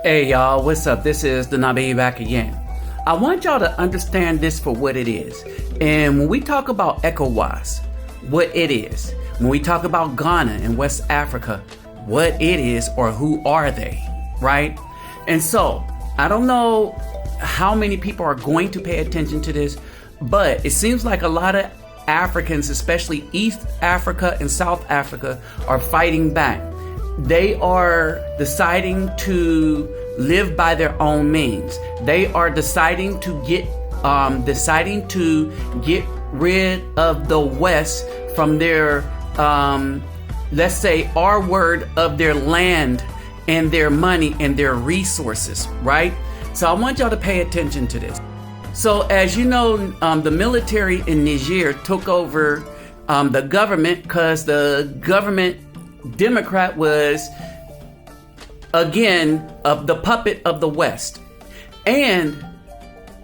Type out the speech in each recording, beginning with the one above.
Hey y'all, what's up? This is the Nabi back again. I want y'all to understand this for what it is. And when we talk about ECOWAS, what it is. When we talk about Ghana and West Africa, what it is or who are they, right? And so, I don't know how many people are going to pay attention to this, but it seems like a lot of Africans, especially East Africa and South Africa, are fighting back. They are deciding to live by their own means. They are deciding to get rid of the West from their let's say our word of their land and their money and their resources, right? So I want y'all to pay attention to this. So as you know, the military in Niger took over the government because the government Democrat was, again, the puppet of the West. And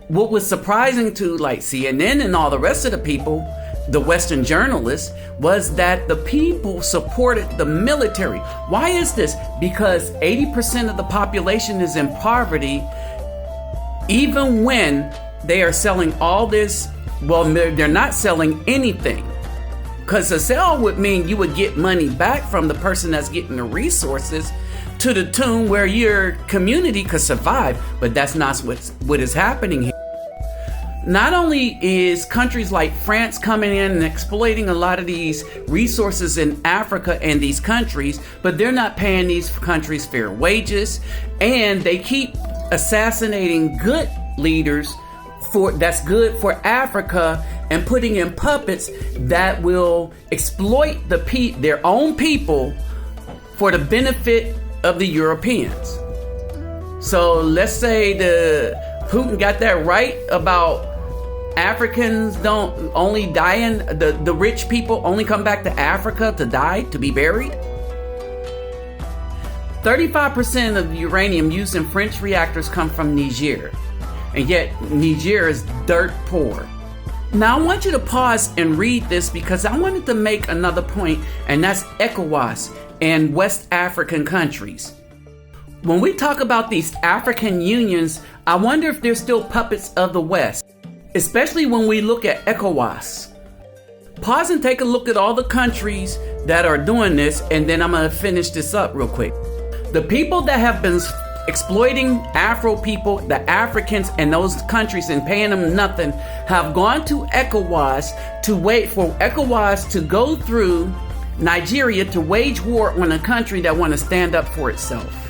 what was surprising to like CNN and all the rest of the people, the Western journalists, was that the people supported the military. Why is this? Because 80% of the population is in poverty, even when they are selling all this. Well, they're not selling anything. Because a sale would mean you would get money back from the person that's getting the resources to the tune where your community could survive. But that's not what is happening here. Not only is countries like France coming in and exploiting a lot of these resources in Africa and these countries, but they're not paying these countries fair wages, and they keep assassinating good leaders that's good for Africa and putting in puppets that will exploit their own people for the benefit of the Europeans. So let's say Putin got that right about Africans don't only die in the rich people only come back to Africa to die, to be buried. 35% of the uranium used in French reactors come from Niger. And yet Niger is dirt poor. Now I want you to pause and read this because I wanted to make another point, and that's ECOWAS and West African countries. When we talk about these African unions, I wonder if they're still puppets of the West, especially when we look at ECOWAS. Pause and take a look at all the countries that are doing this, and then I'm going to finish this up real quick. The people that have been exploiting Afro people, the Africans in those countries and paying them nothing, have gone to ECOWAS to wait for ECOWAS to go through Nigeria to wage war on a country that want to stand up for itself.